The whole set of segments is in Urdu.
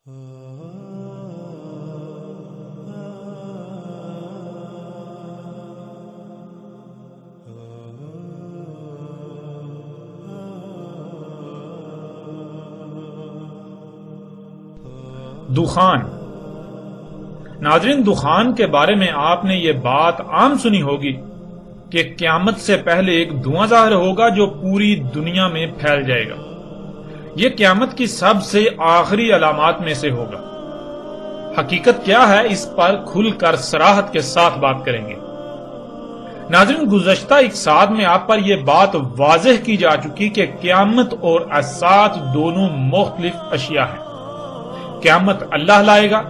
دخان۔ ناظرین، دخان کے بارے میں آپ نے یہ بات عام سنی ہوگی کہ قیامت سے پہلے ایک دھواں ظاہر ہوگا جو پوری دنیا میں پھیل جائے گا۔ یہ قیامت کی سب سے آخری علامات میں سے ہوگا۔ حقیقت کیا ہے، اس پر کھل کر صراحت کے ساتھ بات کریں گے۔ ناظرین، گزشتہ ایک ساتھ میں آپ پر یہ بات واضح کی جا چکی کہ قیامت اور الساعۃ دونوں مختلف اشیاء ہیں۔ قیامت اللہ لائے گا،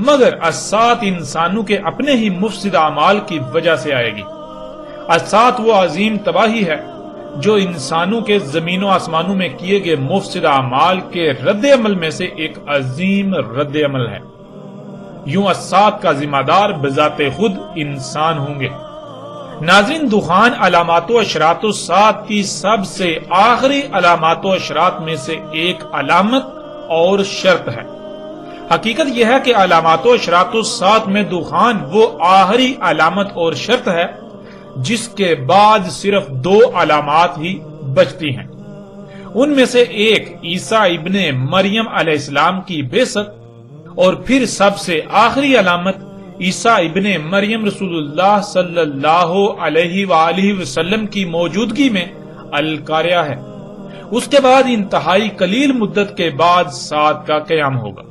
مگر الساعۃ انسانوں کے اپنے ہی مفسد اعمال کی وجہ سے آئے گی۔ الساعۃ وہ عظیم تباہی ہے جو انسانوں کے زمین و آسمانوں میں کیے گئے مفسد اعمال کے رد عمل میں سے ایک عظیم رد عمل ہے۔ یوں الساعۃ کا ذمہ دار بذات خود انسان ہوں گے۔ ناظرین، دخان علامات و اشراط الساعۃ کی سب سے آخری علامات و اشراط میں سے ایک علامت اور شرط ہے۔ حقیقت یہ ہے کہ علامات و اشراط الساعۃ میں دخان وہ آخری علامت اور شرط ہے جس کے بعد صرف دو علامات ہی بچتی ہیں۔ ان میں سے ایک عیسیٰ ابن مریم علیہ السلام کی بعثت، اور پھر سب سے آخری علامت عیسیٰ ابن مریم رسول اللہ صلی اللہ علیہ وآلہ وسلم کی موجودگی میں القاریہ ہے۔ اس کے بعد انتہائی قلیل مدت کے بعد ساعت کا قیام ہوگا،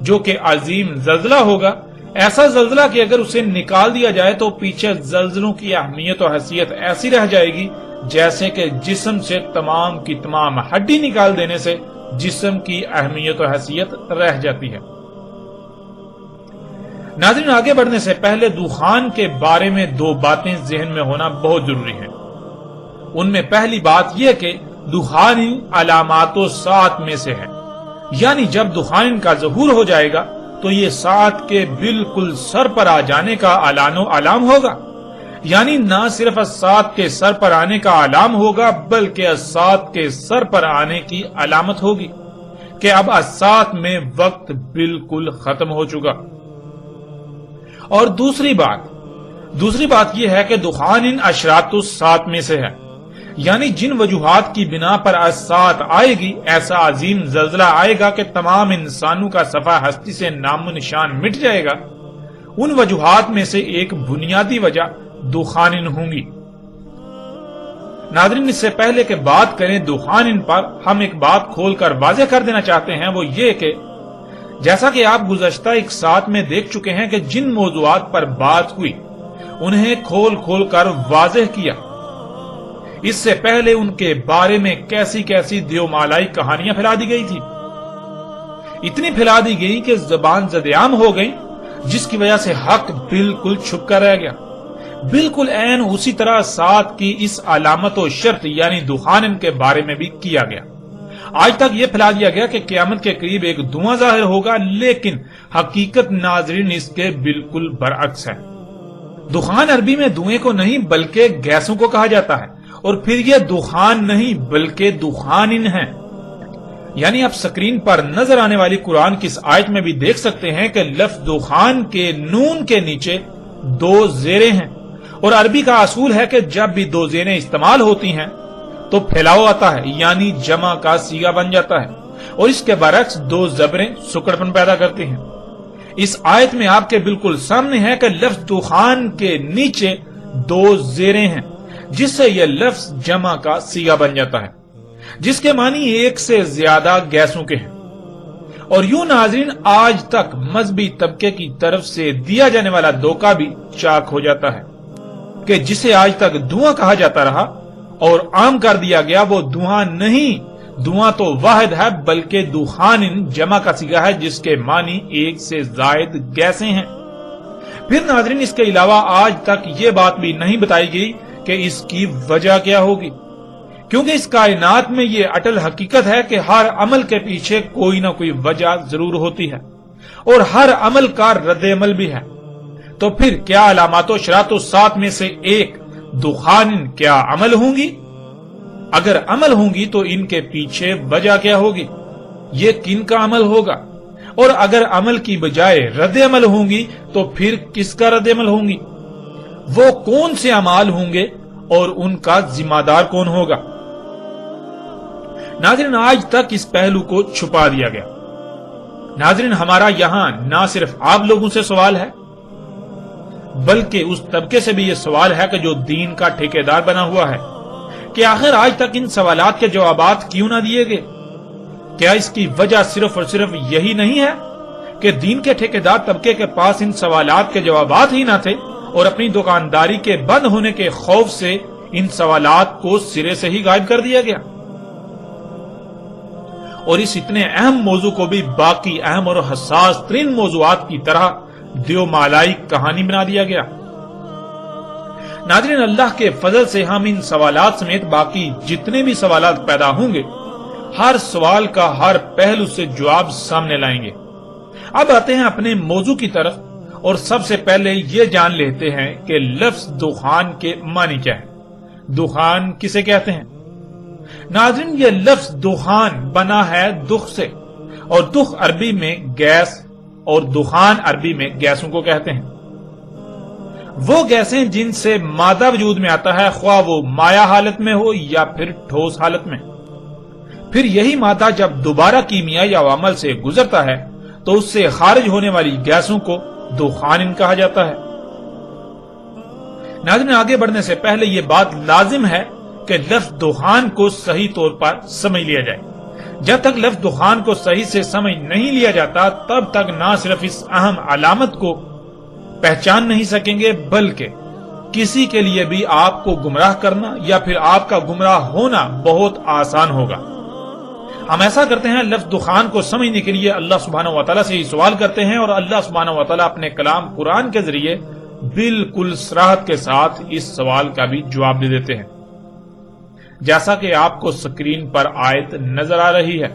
جو کہ عظیم زلزلہ ہوگا، ایسا زلزلہ کہ اگر اسے نکال دیا جائے تو پیچھے زلزلوں کی اہمیت و حیثیت ایسی رہ جائے گی جیسے کہ جسم سے تمام کی تمام ہڈی نکال دینے سے جسم کی اہمیت و حیثیت رہ جاتی ہے۔ ناظرین، آگے بڑھنے سے پہلے دخان کے بارے میں دو باتیں ذہن میں ہونا بہت ضروری ہیں۔ ان میں پہلی بات یہ کہ دخان علامات الساعۃ میں سے ہے، یعنی جب دخان کا ظہور ہو جائے گا تو یہ ساعت کے بالکل سر پر آ جانے کا اعلان و علام ہوگا۔ یعنی نہ صرف الساعت کے سر پر آنے کا علام ہوگا بلکہ الساعت کے سر پر آنے کی علامت ہوگی کہ اب الساعت میں وقت بالکل ختم ہو چکا۔ اور دوسری بات یہ ہے کہ دخان ان اشراط الساعت میں سے ہے، یعنی جن وجوہات کی بنا پر الساعت آئے گی، ایسا عظیم زلزلہ آئے گا کہ تمام انسانوں کا صفحہ ہستی سے نام و نشان مٹ جائے گا۔ ان وجوہات میں سے ایک بنیادی وجہ دخان ہوں گی۔ ناظرین، اس سے پہلے کہ بات کریں دخان پر، ہم ایک بات کھول کر واضح کر دینا چاہتے ہیں، وہ یہ کہ جیسا کہ آپ گزشتہ ایک ساتھ میں دیکھ چکے ہیں کہ جن موضوعات پر بات ہوئی انہیں کھول کر واضح کیا۔ اس سے پہلے ان کے بارے میں کیسی دیو مالائی کہانیاں پھیلا دی گئی تھی، اتنی پھیلا دی گئی کہ زبان زدعام ہو گئی، جس کی وجہ سے حق بالکل چھپ کر رہ گیا۔ بالکل عین اسی طرح ساتھ کی اس علامت و شرط یعنی دخان کے بارے میں بھی کیا گیا۔ آج تک یہ پھیلا دیا گیا کہ قیامت کے قریب ایک دھواں ظاہر ہوگا، لیکن حقیقت ناظرین اس کے بالکل برعکس ہے۔ دخان عربی میں دھوئیں کو نہیں بلکہ گیسوں کو کہا جاتا ہے، اور پھر یہ دخان نہیں بلکہ دخان ہے۔ یعنی آپ سکرین پر نظر آنے والی قرآن کی اس آیت میں بھی دیکھ سکتے ہیں کہ لفظ دخان کے نون کے نیچے دو زیریں ہیں، اور عربی کا اصول ہے کہ جب بھی دو زیریں استعمال ہوتی ہیں تو پھیلاؤ آتا ہے، یعنی جمع کا صیغہ بن جاتا ہے، اور اس کے برعکس دو زبریں سکڑپن پیدا کرتی ہیں۔ اس آیت میں آپ کے بالکل سامنے ہے کہ لفظ دخان کے نیچے دو زیریں ہیں، جس سے یہ لفظ جمع کا صیغہ بن جاتا ہے، جس کے معنی ایک سے زیادہ گیسوں کے ہیں۔ اور یوں ناظرین، آج تک مذہبی طبقے کی طرف سے دیا جانے والا دھوکہ بھی چاک ہو جاتا ہے کہ جسے آج تک دھواں کہا جاتا رہا اور عام کر دیا گیا، وہ دھواں نہیں، دھواں تو واحد ہے بلکہ دخان جمع کا صیغہ ہے، جس کے معنی ایک سے زائد گیسیں ہیں۔ پھر ناظرین، اس کے علاوہ آج تک یہ بات بھی نہیں بتائی گئی کہ اس کی وجہ کیا ہوگی، کیونکہ اس کائنات میں یہ اٹل حقیقت ہے کہ ہر عمل کے پیچھے کوئی نہ کوئی وجہ ضرور ہوتی ہے، اور ہر عمل کا رد عمل بھی ہے۔ تو پھر کیا علامات و اشراط الساعۃ میں سے ایک دخان کیا عمل ہوں گی؟ اگر عمل ہوں گی تو ان کے پیچھے وجہ کیا ہوگی؟ یہ کن کا عمل ہوگا؟ اور اگر عمل کی بجائے رد عمل ہوں گی تو پھر کس کا رد عمل ہوں گی؟ وہ کون سے اعمال ہوں گے اور ان کا ذمہ دار کون ہوگا؟ ناظرین، آج تک اس پہلو کو چھپا دیا گیا۔ ناظرین، ہمارا یہاں نہ صرف آپ لوگوں سے سوال ہے بلکہ اس طبقے سے بھی یہ سوال ہے کہ جو دین کا ٹھیکیدار بنا ہوا ہے کہ آخر آج تک ان سوالات کے جوابات کیوں نہ دیے گئے؟ کیا اس کی وجہ صرف اور صرف یہی نہیں ہے کہ دین کے ٹھیکیدار طبقے کے پاس ان سوالات کے جوابات ہی نہ تھے اور اپنی دکانداری کے بند ہونے کے خوف سے ان سوالات کو سرے سے ہی غائب کر دیا گیا؟ اور اس اتنے اہم موضوع کو بھی باقی اہم اور حساس ترین موضوعات کی طرح دیو مالائی کہانی بنا دیا گیا؟ ناظرین، اللہ کے فضل سے ہم ان سوالات سمیت باقی جتنے بھی سوالات پیدا ہوں گے ہر سوال کا ہر پہلو سے جواب سامنے لائیں گے۔ اب آتے ہیں اپنے موضوع کی طرف اور سب سے پہلے یہ جان لیتے ہیں کہ لفظ دخان کے معنی کیا ہے۔ دخان کسے کہتے ہیں؟ ناظرین، یہ لفظ دخان بنا ہے دخ سے، اور دخ عربی میں گیس اور دخان عربی میں گیسوں کو کہتے ہیں۔ وہ گیسیں جن سے مادہ وجود میں آتا ہے، خواہ وہ مائع حالت میں ہو یا پھر ٹھوس حالت میں، پھر یہی مادہ جب دوبارہ کیمیائی عوامل سے گزرتا ہے تو اس سے خارج ہونے والی گیسوں کو دخان کہا جاتا ہے۔ ناظرین، آگے بڑھنے سے پہلے یہ بات لازم ہے کہ لفظ دخان کو صحیح طور پر سمجھ لیا جائے۔ جب تک لفظ دخان کو صحیح سے سمجھ نہیں لیا جاتا تب تک نہ صرف اس اہم علامت کو پہچان نہیں سکیں گے بلکہ کسی کے لیے بھی آپ کو گمراہ کرنا یا پھر آپ کا گمراہ ہونا بہت آسان ہوگا۔ ہم ایسا کرتے ہیں، لفظ دخان کو سمجھنے کے لیے اللہ سبحانہ و تعالیٰ سے ہی سوال کرتے ہیں اور اللہ سبحانہ و تعالیٰ اپنے کلام قرآن کے ذریعے بالکل صراحت کے ساتھ اس سوال کا بھی جواب دے دیتے ہیں، جیسا کہ آپ کو سکرین پر آیت نظر آ رہی ہے۔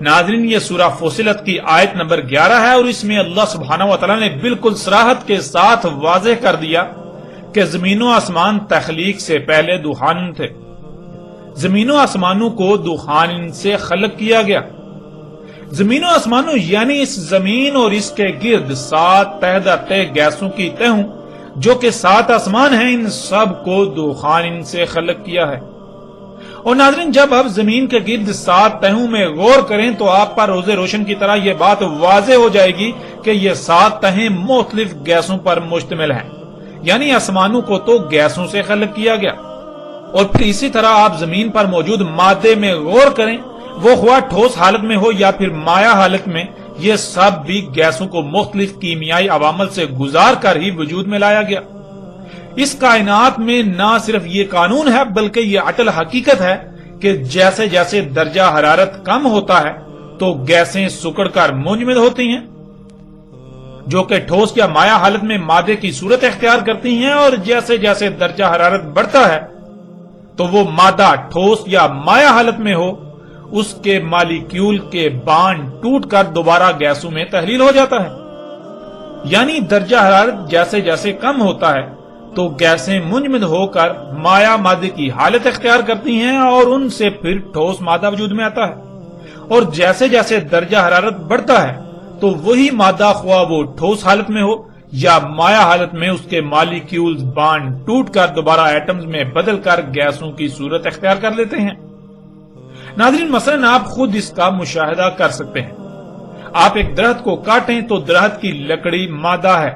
ناظرین، یہ سورہ فصلت کی آیت نمبر 11 ہے اور اس میں اللہ سبحانہ و تعالیٰ نے بالکل صراحت کے ساتھ واضح کر دیا کہ زمین و آسمان تخلیق سے پہلے دخان تھے۔ زمین و آسمانوں کو دخان سے خلق کیا گیا۔ زمین و آسمانوں یعنی اس زمین اور اس کے گرد 7 تہ گیسوں کی تہوں جو کہ 7 آسمان ہیں، ان سب کو دخان سے خلق کیا ہے۔ اور ناظرین، جب آپ زمین کے گرد 7 تہوں میں غور کریں تو آپ پر روز روشن کی طرح یہ بات واضح ہو جائے گی کہ یہ 7 تہیں مختلف گیسوں پر مشتمل ہیں، یعنی آسمانوں کو تو گیسوں سے خلق کیا گیا۔ اور پھر اسی طرح آپ زمین پر موجود مادے میں غور کریں، وہ خواہ ٹھوس حالت میں ہو یا پھر مائع حالت میں، یہ سب بھی گیسوں کو مختلف کیمیائی عوامل سے گزار کر ہی وجود میں لایا گیا۔ اس کائنات میں نہ صرف یہ قانون ہے بلکہ یہ اٹل حقیقت ہے کہ جیسے جیسے درجہ حرارت کم ہوتا ہے تو گیسیں سکڑ کر منجمد ہوتی ہیں، جو کہ ٹھوس یا مائع حالت میں مادے کی صورت اختیار کرتی ہیں، اور جیسے جیسے درجہ حرارت بڑھتا ہے تو وہ مادہ ٹھوس یا مائع حالت میں ہو اس کے مالیکیول کے بانڈ ٹوٹ کر دوبارہ گیسوں میں تحلیل ہو جاتا ہے۔ یعنی درجہ حرارت جیسے جیسے کم ہوتا ہے تو گیسیں منجمد ہو کر مائع مادے کی حالت اختیار کرتی ہیں اور ان سے پھر ٹھوس مادہ وجود میں آتا ہے، اور جیسے جیسے درجہ حرارت بڑھتا ہے تو وہی مادہ خواہ وہ ٹھوس حالت میں ہو یا مائع حالت میں اس کے مالیکیولز بانڈ ٹوٹ کر دوبارہ ایٹمز میں بدل کر گیسوں کی صورت اختیار کر لیتے ہیں۔ ناظرین، مثلا آپ خود اس کا مشاہدہ کر سکتے ہیں۔ آپ ایک درخت کو کاٹیں تو درخت کی لکڑی مادہ ہے۔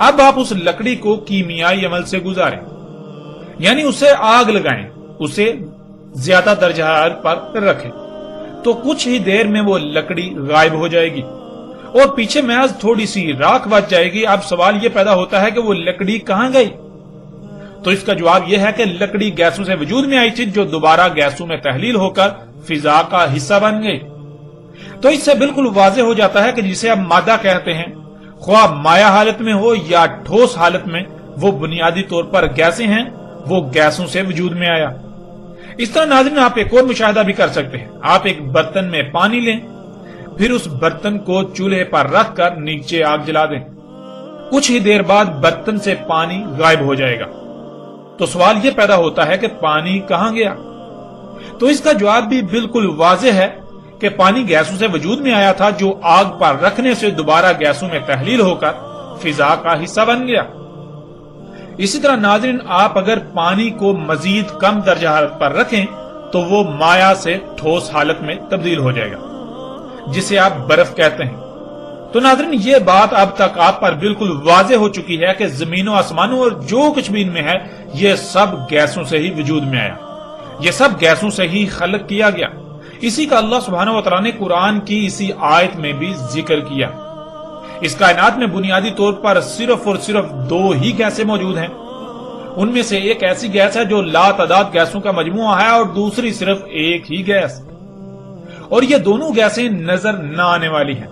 اب آپ اس لکڑی کو کیمیائی عمل سے گزاریں، یعنی اسے آگ لگائیں، اسے زیادہ درجہ حرارت پر رکھیں تو کچھ ہی دیر میں وہ لکڑی غائب ہو جائے گی اور پیچھے محض تھوڑی سی راکھ بچ جائے گی۔ اب سوال یہ پیدا ہوتا ہے کہ وہ لکڑی کہاں گئی؟ تو اس کا جواب یہ ہے کہ لکڑی گیسوں سے وجود میں آئی تھی جو دوبارہ گیسوں میں تحلیل ہو کر فضا کا حصہ بن گئی۔ تو اس سے بالکل واضح ہو جاتا ہے کہ جسے اب مادہ کہتے ہیں، خواہ مائع حالت میں ہو یا ٹھوس حالت میں، وہ بنیادی طور پر گیسیں ہیں، وہ گیسوں سے وجود میں آیا۔ اس طرح ناظرین، آپ ایک اور مشاہدہ بھی کر سکتے ہیں۔ آپ ایک برتن میں پانی لیں، پھر اس برتن کو چولہے پر رکھ کر نیچے آگ جلا دیں۔ کچھ ہی دیر بعد برتن سے پانی غائب ہو جائے گا۔ تو سوال یہ پیدا ہوتا ہے کہ پانی کہاں گیا؟ تو اس کا جواب بھی بالکل واضح ہے کہ پانی گیسوں سے وجود میں آیا تھا جو آگ پر رکھنے سے دوبارہ گیسوں میں تحلیل ہو کر فضا کا حصہ بن گیا۔ اسی طرح ناظرین، آپ اگر پانی کو مزید کم درجہ حرارت پر رکھیں تو وہ مائع سے ٹھوس حالت میں تبدیل ہو جائے گا، جسے آپ برف کہتے ہیں۔ تو ناظرین، یہ بات اب تک آپ پر بالکل واضح ہو چکی ہے کہ زمین و آسمانوں اور جو کچھ بھی ان میں ہے یہ سب گیسوں سے ہی وجود میں آیا، یہ سب گیسوں سے ہی خلق کیا گیا۔ اسی کا اللہ سبحانہ و تعالیٰ نے قرآن کی اسی آیت میں بھی ذکر کیا۔ اس کائنات میں بنیادی طور پر صرف اور صرف دو ہی گیسیں موجود ہیں۔ ان میں سے ایک ایسی گیس ہے جو لا تعداد گیسوں کا مجموعہ ہے، اور دوسری صرف ایک ہی گیس، اور یہ دونوں گیسیں نظر نہ آنے والی ہیں۔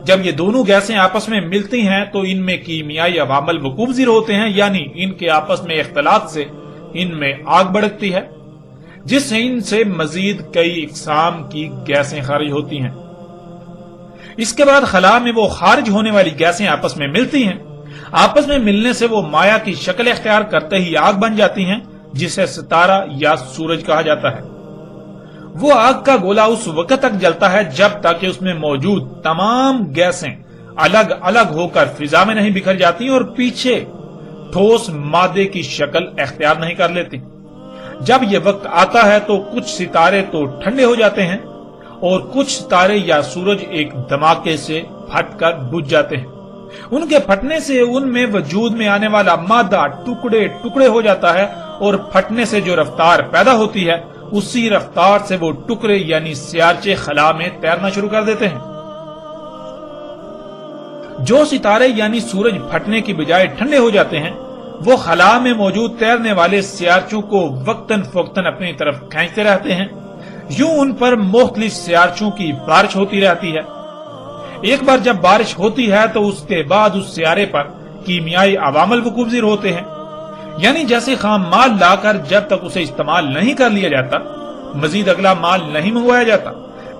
جب یہ دونوں گیسیں آپس میں ملتی ہیں تو ان میں کیمیائی عوامل وقوع پذیر ہوتے ہیں، یعنی ان کے آپس میں اختلاط سے ان میں آگ بھڑکتی ہے، جس سے ان سے مزید کئی اقسام کی گیسیں خارج ہوتی ہیں۔ اس کے بعد خلا میں وہ خارج ہونے والی گیسیں آپس میں ملتی ہیں، آپس میں ملنے سے وہ مائع کی شکل اختیار کرتے ہی آگ بن جاتی ہیں، جسے ستارہ یا سورج کہا جاتا ہے۔ وہ آگ کا گولا اس وقت تک جلتا ہے جب تک کہ اس میں موجود تمام گیسیں الگ الگ ہو کر فضا میں نہیں بکھر جاتی اور پیچھے ٹھوس مادے کی شکل اختیار نہیں کر لیتی۔ جب یہ وقت آتا ہے تو کچھ ستارے تو ٹھنڈے ہو جاتے ہیں اور کچھ ستارے یا سورج ایک دھماکے سے پھٹ کر بجھ جاتے ہیں۔ ان کے پھٹنے سے ان میں وجود میں آنے والا مادہ ٹکڑے ٹکڑے ہو جاتا ہے، اور پھٹنے سے جو رفتار پیدا ہوتی ہے اسی رفتار سے وہ ٹکڑے یعنی سیارچے خلا میں تیرنا شروع کر دیتے ہیں۔ جو ستارے یعنی سورج پھٹنے کی بجائے ٹھنڈے ہو جاتے ہیں، وہ خلا میں موجود تیرنے والے سیارچوں کو وقتاً فوقتاً اپنی طرف کھینچتے رہتے ہیں۔ یوں ان پر مختلف سیارچوں کی بارش ہوتی رہتی ہے۔ ایک بار جب بارش ہوتی ہے تو اس کے بعد اس سیارے پر کیمیائی عوامل وقوع پذیر ہوتے ہیں، یعنی جیسے خام مال لا کر جب تک اسے استعمال نہیں کر لیا جاتا مزید اگلا مال نہیں منگوایا جاتا،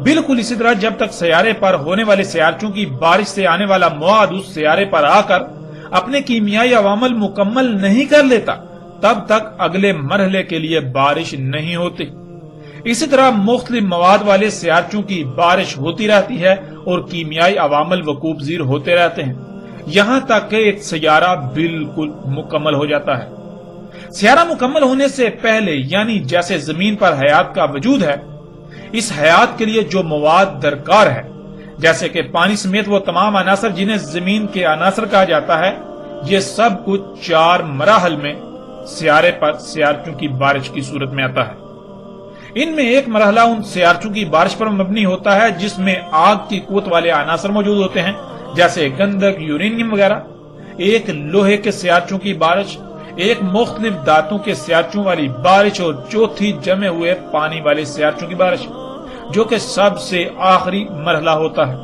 بالکل اسی طرح جب تک سیارے پر ہونے والے سیارچوں کی بارش سے آنے والا مواد اس سیارے پر آ کر اپنے کیمیائی عوامل مکمل نہیں کر لیتا تب تک اگلے مرحلے کے لیے بارش نہیں ہوتی۔ اسی طرح مختلف مواد والے سیارچوں کی بارش ہوتی رہتی ہے اور کیمیائی عوامل وقوع پذیر ہوتے رہتے ہیں، یہاں تک کہ ایک سیارہ بالکل مکمل ہو جاتا ہے۔ سیارہ مکمل ہونے سے پہلے، یعنی جیسے زمین پر حیات کا وجود ہے، اس حیات کے لیے جو مواد درکار ہے، جیسے کہ پانی سمیت وہ تمام عناصر جنہیں زمین کے عناصر کہا جاتا ہے، یہ سب کچھ 4 مراحل میں سیارے پر سیارچوں کی بارش کی صورت میں آتا ہے۔ ان میں ایک مرحلہ ان سیارچوں کی بارش پر مبنی ہوتا ہے جس میں آگ کی قوت والے عناصر موجود ہوتے ہیں، جیسے گندھک، یورینیم وغیرہ، ایک لوہے کے سیارچوں کی بارش، ایک مختلف دھاتوں کے سیارچوں والی بارش، اور چوتھی جمے ہوئے پانی والے سیارچوں کی بارش، جو کہ سب سے آخری مرحلہ ہوتا ہے۔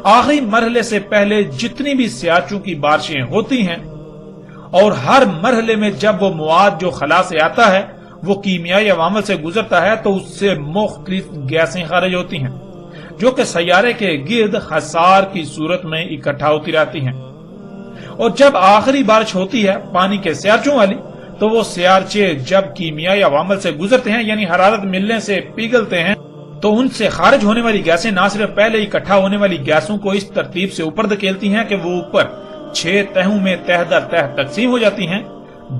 آخری مرحلے سے پہلے جتنی بھی سیارچوں کی بارشیں ہوتی ہیں، اور ہر مرحلے میں جب وہ مواد جو خلا سے آتا ہے وہ کیمیائی عوامل سے گزرتا ہے تو اس سے مختلف گیسیں خارج ہوتی ہیں، جو کہ سیارے کے گرد حصار کی صورت میں اکٹھا ہوتی رہتی ہیں۔ اور جب آخری بارش ہوتی ہے پانی کے سیارچوں والی، تو وہ سیارچے جب کیمیائی عوامل سے گزرتے ہیں، یعنی حرارت ملنے سے پگھلتے ہیں، تو ان سے خارج ہونے والی گیسیں نہ صرف پہلے اکٹھا ہونے والی گیسوں کو اس ترتیب سے اوپر دھکیلتی ہیں کہ وہ اوپر 6 تہوں میں تہ در تہ تقسیم ہو جاتی ہیں،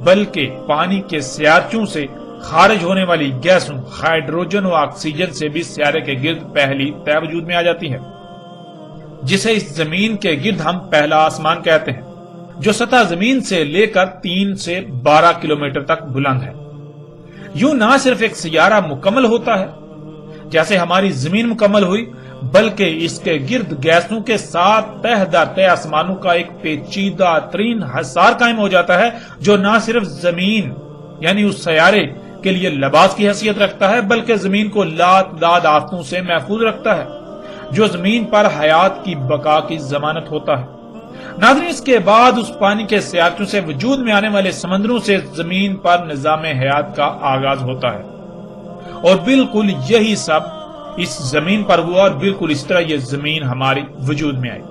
بلکہ پانی کے سیارچوں سے خارج ہونے والی گیسوں ہائیڈروجن و آکسیجن سے بھی سیارے کے گرد پہلی تہ وجود میں آ جاتی ہے، جسے اس زمین کے گرد ہم پہلا آسمان کہتے ہیں، جو سطح زمین سے لے کر 3 سے 12 کلومیٹر تک بلند ہے۔ یوں نہ صرف ایک سیارہ مکمل ہوتا ہے جیسے ہماری زمین مکمل ہوئی، بلکہ اس کے گرد گیسوں کے ساتھ تہ در تہ آسمانوں کا ایک پیچیدہ ترین حصار قائم ہو جاتا ہے، جو نہ صرف زمین یعنی اس سیارے کے لیے لباس کی حیثیت رکھتا ہے، بلکہ زمین کو لاتعداد آفتوں سے محفوظ رکھتا ہے، جو زمین پر حیات کی بقا کی ضمانت ہوتا ہے۔ ناظرین، اس کے بعد اس پانی کے سیارچوں سے وجود میں آنے والے سمندروں سے زمین پر نظام حیات کا آغاز ہوتا ہے، اور بالکل یہی سب اس زمین پر ہوا، اور بالکل اس طرح یہ زمین ہماری وجود میں آئی۔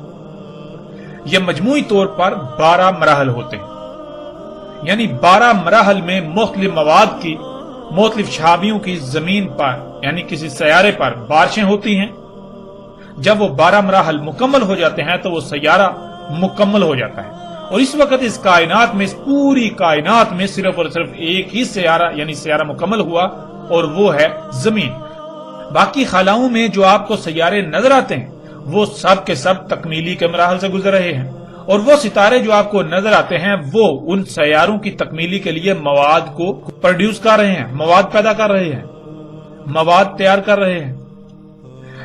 یہ مجموعی طور پر 12 مراحل ہوتے ہیں، یعنی 12 مراحل میں مختلف مواد کی مختلف شہابیوں کی زمین پر یعنی کسی سیارے پر بارشیں ہوتی ہیں. جب وہ 12 مراحل مکمل ہو جاتے ہیں تو وہ سیارہ مکمل ہو جاتا ہے، اور اس وقت اس کائنات میں، اس پوری کائنات میں صرف اور صرف ایک ہی سیارہ یعنی سیارہ مکمل ہوا، اور وہ ہے زمین. باقی خلاؤں میں جو آپ کو سیارے نظر آتے ہیں وہ سب کے سب تکمیلی کے مراحل سے گزر رہے ہیں، اور وہ ستارے جو آپ کو نظر آتے ہیں وہ ان سیاروں کی تکمیلی کے لیے مواد کو پروڈیوس کر رہے ہیں، مواد پیدا کر رہے ہیں، مواد تیار کر رہے ہیں.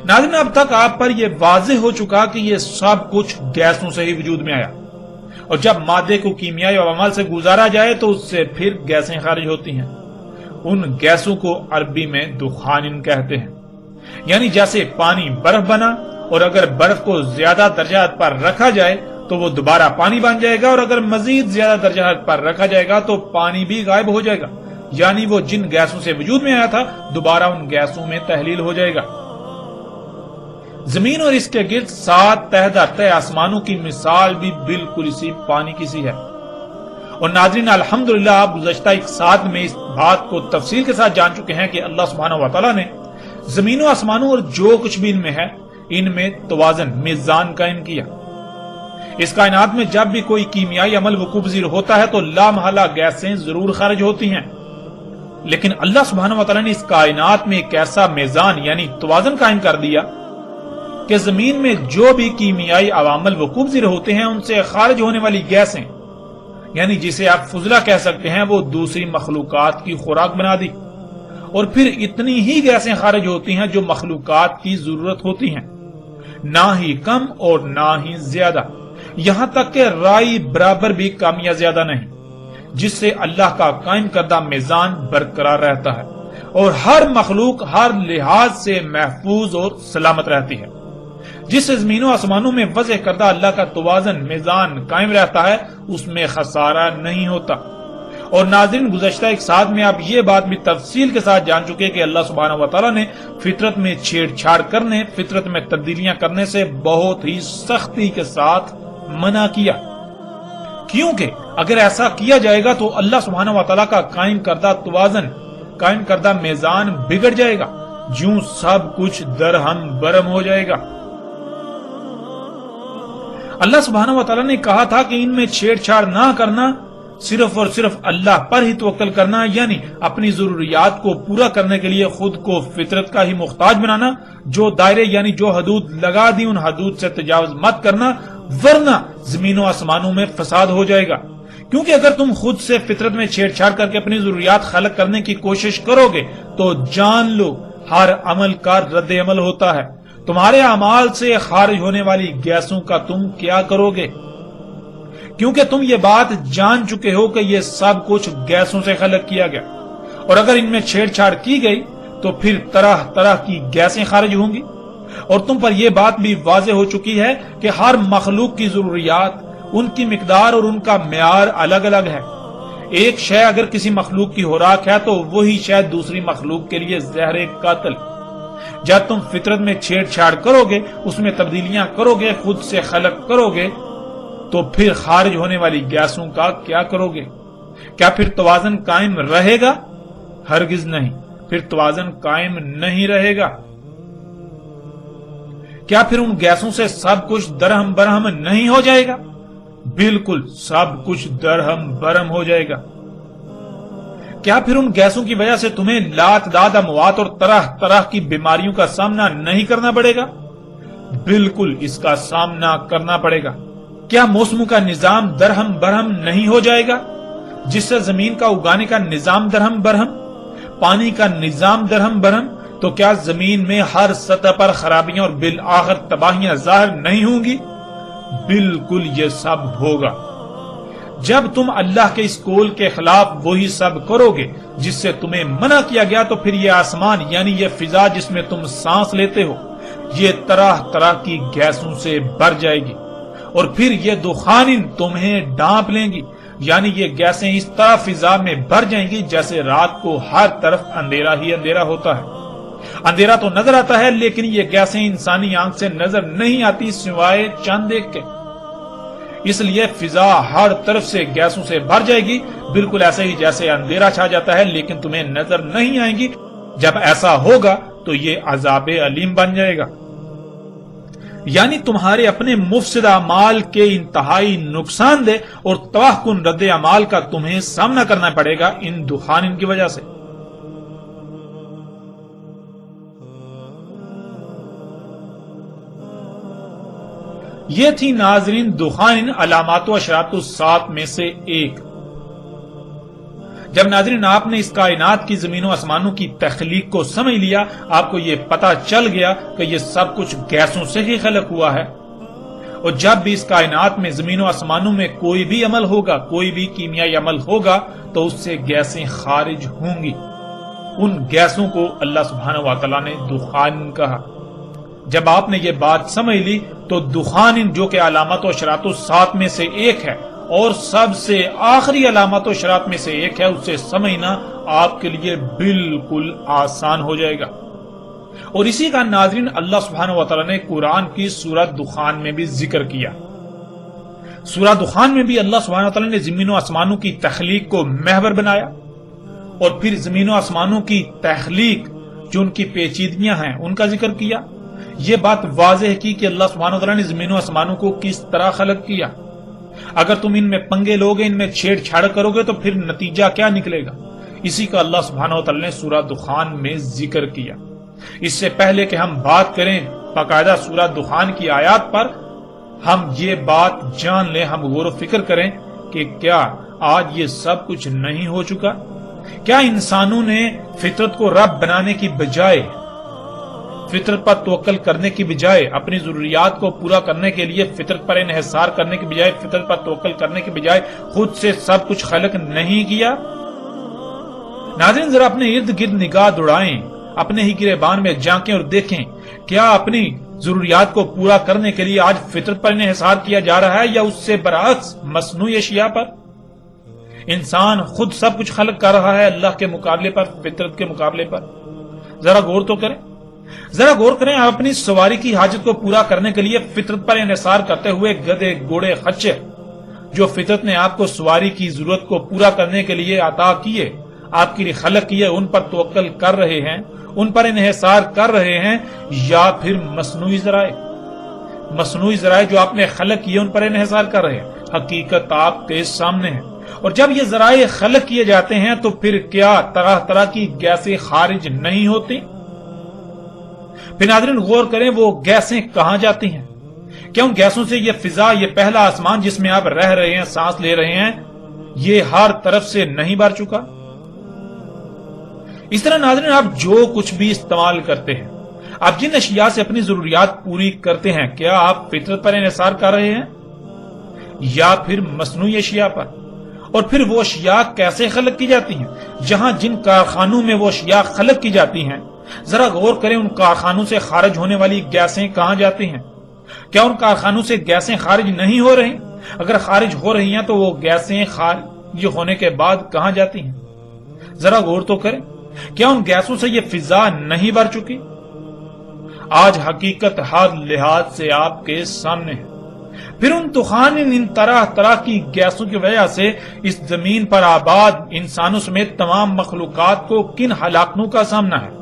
ناظرین، اب تک آپ پر یہ واضح ہو چکا کہ یہ سب کچھ گیسوں سے ہی وجود میں آیا، اور جب مادے کو کیمیائی عوامل سے گزارا جائے تو اس سے پھر گیسیں خارج ہوتی ہیں. ان گیسوں کو عربی میں دخان کہتے ہیں. یعنی جیسے پانی برف بنا، اور اگر برف کو زیادہ درجہ حرارت پر رکھا جائے تو وہ دوبارہ پانی بن جائے گا، اور اگر مزید زیادہ درجہ حرارت پر رکھا جائے گا تو پانی بھی غائب ہو جائے گا. یعنی وہ جن گیسوں سے وجود میں آیا تھا دوبارہ ان گیسوں میں تحلیل ہو جائے گا. زمین اور اس کے گرد 7 تہہ در تہہ آسمانوں کی مثال بھی بالکل اسی پانی کی سی ہے. اور ناظرین، الحمدللہ آپ گزشتہ ایک ساتھ میں اس بات کو تفصیل کے ساتھ جان چکے ہیں کہ اللہ سبحانہ و تعالیٰ نے زمین و آسمانوں اور جو کچھ بھی ان میں ہے ان میں توازن، میزان قائم کیا. اس کائنات میں جب بھی کوئی کیمیائی عمل وقوع پذیر ہوتا ہے تو لامحالہ گیسیں ضرور خارج ہوتی ہیں، لیکن اللہ سبحانہ و تعالیٰ نے اس کائنات میں ایک ایسا میزان یعنی توازن قائم کر دیا کہ زمین میں جو بھی کیمیائی عوامل وقوع پذیر ہوتے ہیں ان سے خارج ہونے والی گیسیں یعنی جسے آپ فضلہ کہہ سکتے ہیں وہ دوسری مخلوقات کی خوراک بنا دی، اور پھر اتنی ہی گیسیں خارج ہوتی ہیں جو مخلوقات کی ضرورت ہوتی ہیں، نہ ہی کم اور نہ ہی زیادہ، یہاں تک کہ رائی برابر بھی کم یا زیادہ نہیں، جس سے اللہ کا قائم کردہ میزان برقرار رہتا ہے اور ہر مخلوق ہر لحاظ سے محفوظ اور سلامت رہتی ہے. جس زمین و آسمانوں میں وضع کردہ اللہ کا توازن میزان قائم رہتا ہے اس میں خسارہ نہیں ہوتا. اور ناظرین، گزشتہ ایک ساتھ میں آپ یہ بات بھی تفصیل کے ساتھ جان چکے کہ اللہ سبحانہ و تعالیٰ نے فطرت میں چھیڑ چھاڑ کرنے، فطرت میں تبدیلیاں کرنے سے بہت ہی سختی کے ساتھ منع کیا، کیونکہ اگر ایسا کیا جائے گا تو اللہ سبحانہ و تعالیٰ کا قائم کردہ توازن، قائم کردہ میزان بگڑ جائے گا، جوں سب کچھ درہم برہم ہو جائے گا. اللہ سبحانہ و تعالیٰ نے کہا تھا کہ ان میں چھیڑ چھاڑ نہ کرنا، صرف اور صرف اللہ پر ہی توکل کرنا، یعنی اپنی ضروریات کو پورا کرنے کے لیے خود کو فطرت کا ہی محتاج بنانا، جو دائرے یعنی جو حدود لگا دی ان حدود سے تجاوز مت کرنا، ورنہ زمین و آسمانوں میں فساد ہو جائے گا. کیونکہ اگر تم خود سے فطرت میں چھیڑ چھاڑ کر کے اپنی ضروریات خلق کرنے کی کوشش کرو گے تو جان لو ہر عمل کا رد عمل ہوتا ہے. تمہارے اعمال سے خارج ہونے والی گیسوں کا تم کیا کرو گے؟ کیونکہ تم یہ بات جان چکے ہو کہ یہ سب کچھ گیسوں سے خلق کیا گیا، اور اگر ان میں چھیڑ چھاڑ کی گئی تو پھر طرح طرح کی گیسیں خارج ہوں گی. اور تم پر یہ بات بھی واضح ہو چکی ہے کہ ہر مخلوق کی ضروریات، ان کی مقدار اور ان کا معیار الگ الگ ہے. ایک شے اگر کسی مخلوق کی خوراک ہے تو وہی شے دوسری مخلوق کے لیے زہر قاتل. جب تم فطرت میں چھیڑ چھاڑ کرو گے، اس میں تبدیلیاں کرو گے، خود سے خلق کرو گے، تو پھر خارج ہونے والی گیسوں کا کیا کرو گے؟ کیا پھر توازن قائم رہے گا؟ ہرگز نہیں، پھر توازن قائم نہیں رہے گا. کیا پھر ان گیسوں سے سب کچھ درہم برہم نہیں ہو جائے گا؟ بالکل سب کچھ درہم برہم ہو جائے گا. کیا پھر ان گیسوں کی وجہ سے تمہیں لاتعداد اموات اور طرح طرح کی بیماریوں کا سامنا نہیں کرنا پڑے گا؟ بالکل اس کا سامنا کرنا پڑے گا. کیا موسموں کا نظام درہم برہم نہیں ہو جائے گا، جس سے زمین کا اگانے کا نظام درہم برہم، پانی کا نظام درہم برہم؟ تو کیا زمین میں ہر سطح پر خرابیاں اور بالآخر تباہیاں ظاہر نہیں ہوں گی؟ بالکل یہ سب ہوگا. جب تم اللہ کے اس قول کے خلاف وہی سب کرو گے جس سے تمہیں منع کیا گیا تو پھر یہ آسمان یعنی یہ فضا جس میں تم سانس لیتے ہو یہ طرح طرح کی گیسوں سے بھر جائے گی، اور پھر یہ دخان تمہیں ڈانپ لیں گی، یعنی یہ گیسیں اس طرح فضا میں بھر جائیں گی جیسے رات کو ہر طرف اندھیرا ہی اندھیرا ہوتا ہے. اندھیرا تو نظر آتا ہے لیکن یہ گیسیں انسانی آنکھ سے نظر نہیں آتی سوائے چاند دیکھ کے. اس لیے فضا ہر طرف سے گیسوں سے بھر جائے گی، بالکل ایسے ہی جیسے اندھیرا چھا جاتا ہے لیکن تمہیں نظر نہیں آئیں گی۔ جب ایسا ہوگا تو یہ عذاب علیم بن جائے گا، یعنی تمہارے اپنے مفسد اعمال کے انتہائی نقصان دہ اور تباہ کن رد اعمال کا تمہیں سامنا کرنا پڑے گا ان دخان کی وجہ سے۔ یہ تھی ناظرین دخان علامات و اشراط الساعۃ میں سے ایک۔ جب ناظرین آپ نے اس کائنات کی زمین و آسمانوں کی تخلیق کو سمجھ لیا، آپ کو یہ پتہ چل گیا کہ یہ سب کچھ گیسوں سے ہی خلق ہوا ہے، اور جب بھی اس کائنات میں زمین و آسمانوں میں کوئی بھی عمل ہوگا، کوئی بھی کیمیائی عمل ہوگا تو اس سے گیسیں خارج ہوں گی۔ ان گیسوں کو اللہ سبحانہ و تعالیٰ نے دخان کہا۔ جب آپ نے یہ بات سمجھ لی تو دخان جو کہ علامات و اشراط الساعۃ میں سے ایک ہے اور سب سے آخری علامات و اشراط میں سے ایک ہے، اسے سمجھنا آپ کے لیے بالکل آسان ہو جائے گا۔ اور اسی کا ناظرین اللہ سبحانہ و تعالیٰ نے قرآن کی سورہ دخان میں بھی ذکر کیا۔ سورہ دخان میں بھی اللہ سبحانہ و تعالیٰ نے زمین و آسمانوں کی تخلیق کو محور بنایا، اور پھر زمین و آسمانوں کی تخلیق جو ان کی پیچیدگیاں ہیں ان کا ذکر کیا۔ یہ بات واضح کی کہ اللہ سبحانہ و تعالیٰ نے زمین و آسمانوں کو کس طرح خلق کیا۔ اگر تم ان میں پنگے لوگے، ان میں چھیڑ چھاڑ کرو گے تو پھر نتیجہ کیا نکلے گا؟ اسی کا اللہ سبحانہ و تعالیٰ نے سورہ دخان میں ذکر کیا۔ اس سے پہلے کہ ہم بات کریں باقاعدہ سورہ دخان کی آیات پر، ہم یہ بات جان لیں، ہم غور و فکر کریں کہ کیا آج یہ سب کچھ نہیں ہو چکا؟ کیا انسانوں نے فطرت کو رب بنانے کی بجائے، فطرت پر توکل کرنے کی بجائے، اپنی ضروریات کو پورا کرنے کے لیے فطرت پر انحصار کرنے کی بجائے، فطرت پر توکل کرنے کی بجائے خود سے سب کچھ خلق نہیں کیا؟ ناظرین ذرا اپنے ارد گرد نگاہ دوڑائیں، اپنے ہی گریبان میں جھانکیں اور دیکھیں، کیا اپنی ضروریات کو پورا کرنے کے لیے آج فطرت پر انحصار کیا جا رہا ہے یا اس سے برعکس مصنوعی اشیاء پر؟ انسان خود سب کچھ خلق کر رہا ہے اللہ کے مقابلے پر، فطرت کے مقابلے پر؟ ذرا غور تو کریں، ذرا غور کریں۔ آپ اپنی سواری کی حاجت کو پورا کرنے کے لیے فطرت پر انحصار کرتے ہوئے گدھے، گھوڑے، خچر جو فطرت نے آپ کو سواری کی ضرورت کو پورا کرنے کے لیے عطا کیے، آپ کے لیے خلق کیے، ان پر توکل کر رہے ہیں، ان پر انحصار کر رہے ہیں، یا پھر مصنوعی ذرائع جو آپ نے خلق کیے ان پر انحصار کر رہے ہیں؟ حقیقت آپ کے سامنے ہے۔ اور جب یہ ذرائع خلق کیے جاتے ہیں تو پھر کیا طرح طرح کی گیسیں خارج نہیں ہوتی؟ پھر ناظرین غور کریں، وہ گیسیں کہاں جاتی ہیں؟ کیا ان گیسوں سے یہ فضا، یہ پہلا آسمان جس میں آپ رہ رہے ہیں، سانس لے رہے ہیں، یہ ہر طرف سے نہیں بھر چکا؟ اس طرح ناظرین آپ جو کچھ بھی استعمال کرتے ہیں، آپ جن اشیاء سے اپنی ضروریات پوری کرتے ہیں، کیا آپ فطرت پر انحصار کر رہے ہیں یا پھر مصنوعی اشیاء پر؟ اور پھر وہ اشیاء کیسے خلق کی جاتی ہیں؟ جہاں جن کارخانوں میں وہ اشیاء خلق کی جاتی ہیں، ذرا غور کریں ان کارخانوں سے خارج ہونے والی گیسیں کہاں جاتی ہیں؟ کیا ان کارخانوں سے گیسیں خارج نہیں ہو رہی؟ اگر خارج ہو رہی ہیں تو وہ گیسیں خارج ہونے کے بعد کہاں جاتی ہیں؟ ذرا غور تو کریں، کیا ان گیسوں سے یہ فضا نہیں بھر چکی؟ آج حقیقت ہر لحاظ سے آپ کے سامنے ہے۔ پھر ان طوفان، ان طرح طرح کی گیسوں کی وجہ سے اس زمین پر آباد انسانوں سمیت تمام مخلوقات کو کن ہلاکتوں کا سامنا ہے،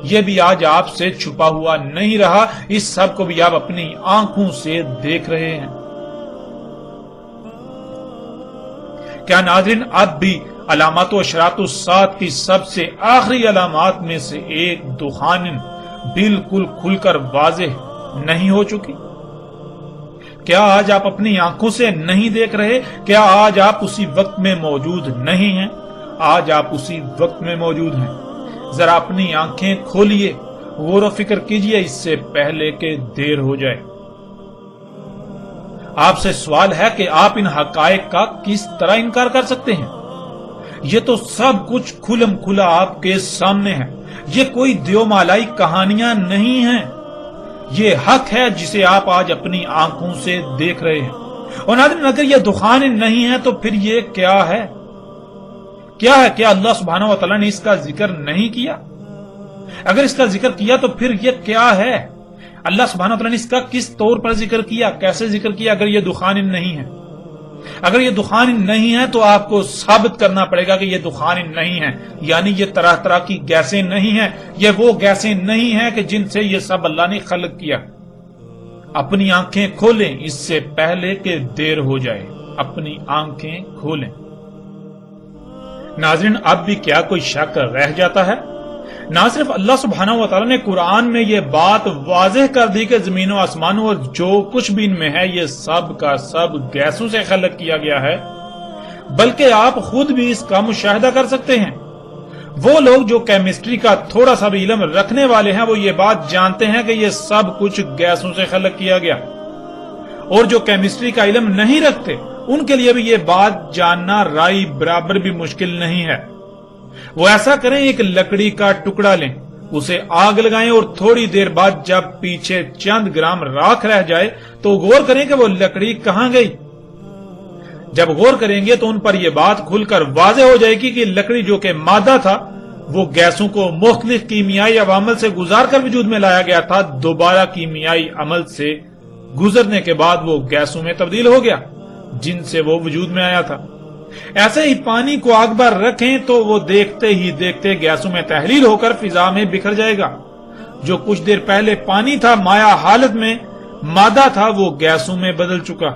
یہ بھی آج آپ سے چھپا ہوا نہیں رہا، اس سب کو بھی آپ اپنی آنکھوں سے دیکھ رہے ہیں۔ کیا ناظرین اب بھی علامات و اشراط الساعۃ کی سب سے آخری علامات میں سے ایک دخان بالکل کھل کر واضح نہیں ہو چکی؟ کیا آج آپ اپنی آنکھوں سے نہیں دیکھ رہے؟ کیا آج آپ اسی وقت میں موجود نہیں ہیں؟ آج آپ اسی وقت میں موجود ہیں۔ ذرا اپنی آنکھیں کھولیے، غور و فکر کیجئے اس سے پہلے کہ دیر ہو جائے۔ آپ سے سوال ہے کہ آپ ان حقائق کا کس طرح انکار کر سکتے ہیں؟ یہ تو سب کچھ کھلم کھلا آپ کے سامنے ہے، یہ کوئی دیو مالائی کہانیاں نہیں ہیں، یہ حق ہے جسے آپ آج اپنی آنکھوں سے دیکھ رہے ہیں۔ اور ناظرین اگر یہ دخان نہیں ہے تو پھر یہ کیا ہے؟ کیا ہے؟ کیا اللہ سبحانہ و تعالیٰ نے اس کا ذکر نہیں کیا؟ اگر اس کا ذکر کیا تو پھر یہ کیا ہے؟ اللہ سبحانہ وتعالی نے اس کا کس طور پر ذکر کیا، کیسے ذکر کیا؟ اگر یہ دخان نہیں ہے، اگر یہ دخان نہیں ہے تو آپ کو ثابت کرنا پڑے گا کہ یہ دخان نہیں ہے، یعنی یہ طرح طرح کی گیسیں نہیں ہیں، یہ وہ گیسیں نہیں ہیں کہ جن سے یہ سب اللہ نے خلق کیا۔ اپنی آنکھیں کھولیں اس سے پہلے کہ دیر ہو جائے، اپنی آنکھیں کھولیں۔ ناظرین، اب بھی کیا کوئی شک رہ جاتا ہے؟ نہ صرف اللہ سبحانہ و تعالی نے قرآن میں یہ بات واضح کر دی کہ زمین و آسمانوں اور جو کچھ بھی ان میں ہے یہ سب کا سب گیسوں سے خلق کیا گیا ہے، بلکہ آپ خود بھی اس کا مشاہدہ کر سکتے ہیں۔ وہ لوگ جو کیمسٹری کا تھوڑا سا بھی علم رکھنے والے ہیں وہ یہ بات جانتے ہیں کہ یہ سب کچھ گیسوں سے خلق کیا گیا، اور جو کیمسٹری کا علم نہیں رکھتے ان کے لیے بھی یہ بات جاننا رائی برابر بھی مشکل نہیں ہے۔ وہ ایسا کریں، ایک لکڑی کا ٹکڑا لیں، اسے آگ لگائیں اور تھوڑی دیر بعد جب پیچھے چند گرام راکھ رہ جائے تو غور کریں کہ وہ لکڑی کہاں گئی۔ جب غور کریں گے تو ان پر یہ بات کھل کر واضح ہو جائے گی کہ لکڑی جو کہ مادہ تھا وہ گیسوں کو مختلف کیمیائی عوامل سے گزار کر وجود میں لایا گیا تھا، دوبارہ کیمیائی عمل سے گزرنے کے بعد وہ گیسوں میں تبدیل ہو گیا جن سے وہ وجود میں آیا تھا۔ ایسے ہی پانی کو آگ پر رکھیں تو وہ دیکھتے ہی دیکھتے گیسوں میں تحلیل ہو کر فضا میں بکھر جائے گا۔ جو کچھ دیر پہلے پانی تھا، مائع حالت میں مادہ تھا، وہ گیسوں میں بدل چکا۔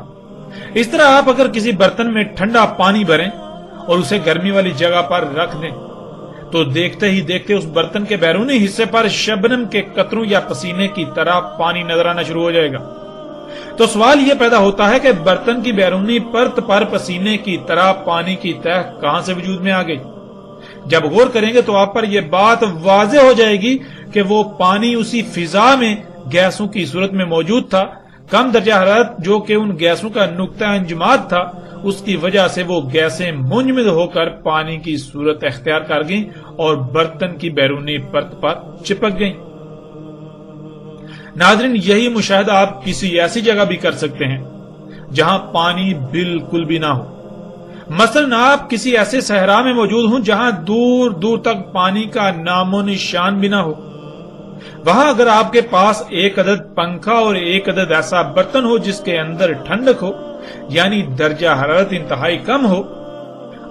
اس طرح آپ اگر کسی برتن میں ٹھنڈا پانی بھریں اور اسے گرمی والی جگہ پر رکھ دیں تو دیکھتے ہی دیکھتے اس برتن کے بیرونی حصے پر شبنم کے قطروں یا پسینے کی طرح پانی نظر آنا شروع ہو جائے گا۔ تو سوال یہ پیدا ہوتا ہے کہ برتن کی بیرونی پرت پر پسینے کی طرح پانی کی تہ کہاں سے وجود میں آ گئی؟ جب غور کریں گے تو آپ پر یہ بات واضح ہو جائے گی کہ وہ پانی اسی فضا میں گیسوں کی صورت میں موجود تھا۔ کم درجہ حرارت جو کہ ان گیسوں کا نقطہ انجماد تھا، اس کی وجہ سے وہ گیسیں منجمد ہو کر پانی کی صورت اختیار کر گئیں اور برتن کی بیرونی پرت پر چپک گئیں۔ ناظرین، یہی مشاہدہ آپ کسی ایسی جگہ بھی کر سکتے ہیں جہاں پانی بالکل بھی نہ ہو۔ مثلا آپ کسی ایسے صحرا میں موجود ہوں جہاں دور دور تک پانی کا نام و نشان بھی نہ ہو۔ وہاں اگر آپ کے پاس ایک عدد پنکھا اور ایک عدد ایسا برتن ہو جس کے اندر ٹھنڈک ہو، یعنی درجہ حرارت انتہائی کم ہو،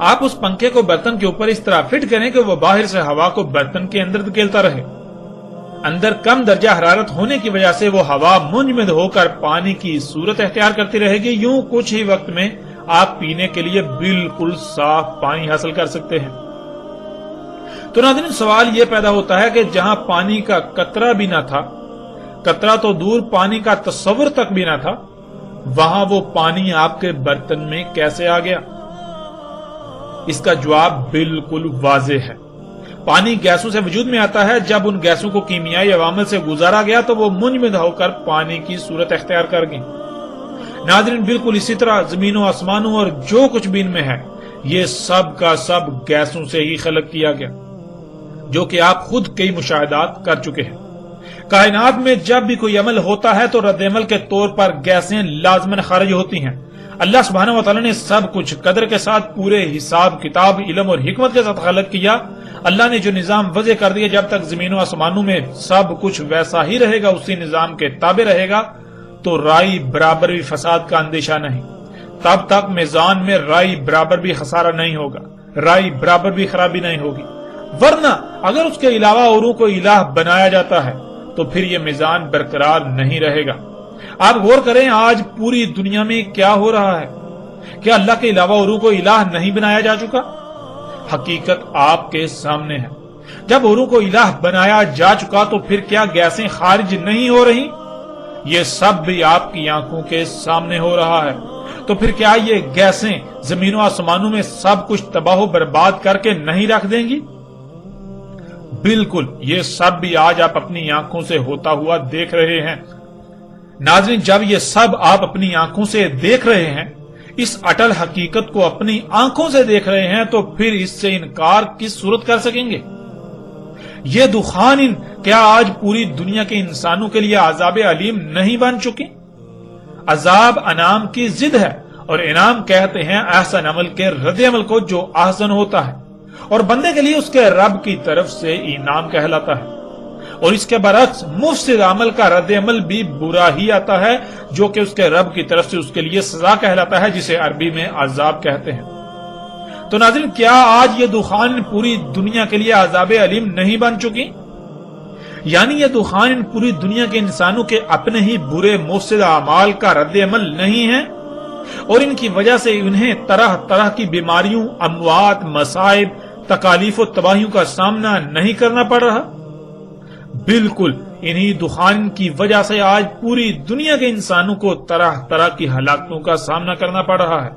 آپ اس پنکھے کو برتن کے اوپر اس طرح فٹ کریں کہ وہ باہر سے ہوا کو برتن کے اندر دھکیلتا رہے۔ اندر کم درجہ حرارت ہونے کی وجہ سے وہ ہوا منجمد ہو کر پانی کی صورت اختیار کرتی رہے گی۔ یوں کچھ ہی وقت میں آپ پینے کے لیے بالکل صاف پانی حاصل کر سکتے ہیں۔ تو ناظرین، سوال یہ پیدا ہوتا ہے کہ جہاں پانی کا قطرہ بھی نہ تھا، قطرہ تو دور پانی کا تصور تک بھی نہ تھا، وہاں وہ پانی آپ کے برتن میں کیسے آ گیا؟ اس کا جواب بالکل واضح ہے۔ پانی گیسوں سے وجود میں آتا ہے، جب ان گیسوں کو کیمیائی عوامل سے گزارا گیا تو وہ منجمد ہو کر پانی کی صورت اختیار کر گئی۔ ناظرین، بالکل اسی طرح زمین و آسمانوں اور جو کچھ بھی ان میں ہے یہ سب کا سب گیسوں سے ہی خلق کیا گیا، جو کہ آپ خود کئی مشاہدات کر چکے ہیں۔ کائنات میں جب بھی کوئی عمل ہوتا ہے تو رد عمل کے طور پر گیسیں لازماً خارج ہوتی ہیں۔ اللہ سبحانہ و تعالی نے سب کچھ قدر کے ساتھ، پورے حساب کتاب، علم اور حکمت کے ساتھ خلق کیا۔ اللہ نے جو نظام وضع کر دیا، جب تک زمین و آسمانوں میں سب کچھ ویسا ہی رہے گا، اسی نظام کے تابع رہے گا، تو رائی برابر بھی فساد کا اندیشہ نہیں۔ تب تک میزان میں رائی برابر بھی خسارہ نہیں ہوگا، رائی برابر بھی خرابی نہیں ہوگی۔ ورنہ اگر اس کے علاوہ اوروں کو الہ بنایا جاتا ہے تو پھر یہ میزان برقرار نہیں رہے گا۔ آپ غور کریں، آج پوری دنیا میں کیا ہو رہا ہے؟ کیا اللہ کے علاوہ اوروں کو الہ نہیں بنایا جا چکا؟ حقیقت آپ کے سامنے ہے۔ جب اوروں کو الہ بنایا جا چکا تو پھر کیا گیسیں خارج نہیں ہو رہی؟ یہ سب بھی آپ کی آنکھوں کے سامنے ہو رہا ہے۔ تو پھر کیا یہ گیسیں زمین و آسمانوں میں سب کچھ تباہ و برباد کر کے نہیں رکھ دیں گی؟ بالکل، یہ سب بھی آج آپ اپنی آنکھوں سے ہوتا ہوا دیکھ رہے ہیں۔ ناظرین، جب یہ سب آپ اپنی آنکھوں سے دیکھ رہے ہیں، اس اٹل حقیقت کو اپنی آنکھوں سے دیکھ رہے ہیں، تو پھر اس سے انکار کس صورت کر سکیں گے؟ یہ دخان کیا آج پوری دنیا کے انسانوں کے لیے عذاب علیم نہیں بن چکے؟ عذاب انعام کی ضد ہے، اور انعام کہتے ہیں احسن عمل کے رد عمل کو جو احسن ہوتا ہے، اور بندے کے لیے اس کے رب کی طرف سے انعام کہلاتا ہے۔ اور اس کے برعکس مفسد عمل کا رد عمل بھی برا ہی آتا ہے، جو کہ اس کے رب کی طرف سے اس کے لیے سزا کہلاتا ہے، جسے عربی میں عذاب کہتے ہیں۔ تو ناظرین، کیا آج یہ دخان پوری دنیا کے لیے عذاب علیم نہیں بن چکی؟ یعنی یہ دخان پوری دنیا کے انسانوں کے اپنے ہی برے مفسد اعمال کا رد عمل نہیں ہے، اور ان کی وجہ سے انہیں طرح طرح کی بیماریوں، اموات، مصائب، تکالیف و تباہیوں کا سامنا نہیں کرنا پڑ رہا؟ بالکل انہی دخان کی وجہ سے آج پوری دنیا کے انسانوں کو طرح طرح کی ہلاکتوں کا سامنا کرنا پڑ رہا ہے۔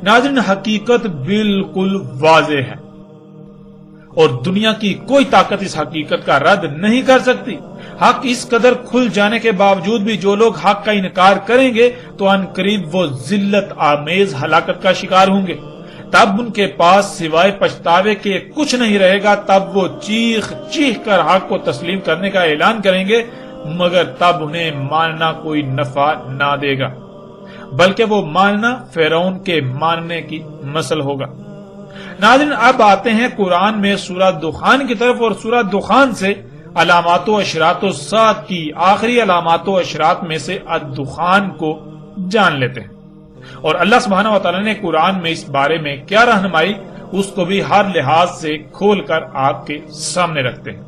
ناظرین، حقیقت بالکل واضح ہے، اور دنیا کی کوئی طاقت اس حقیقت کا رد نہیں کر سکتی۔ حق اس قدر کھل جانے کے باوجود بھی جو لوگ حق کا انکار کریں گے تو ان قریب وہ ذلت آمیز ہلاکت کا شکار ہوں گے۔ تب ان کے پاس سوائے پچھتاوے کے کچھ نہیں رہے گا۔ تب وہ چیخ چیخ کر حق کو تسلیم کرنے کا اعلان کریں گے، مگر تب انہیں ماننا کوئی نفع نہ دے گا، بلکہ وہ ماننا فرعون کے ماننے کی مثل ہوگا۔ ناظرین، اب آتے ہیں قرآن میں سورہ دخان کی طرف، اور سورہ دخان سے علامات و اشراط الساعۃ کی آخری علامات و اشراط میں سے الدخان کو جان لیتے ہیں، اور اللہ سبحانہ و تعالی نے قرآن میں اس بارے میں کیا رہنمائی، اس کو بھی ہر لحاظ سے کھول کر آپ کے سامنے رکھتے ہیں۔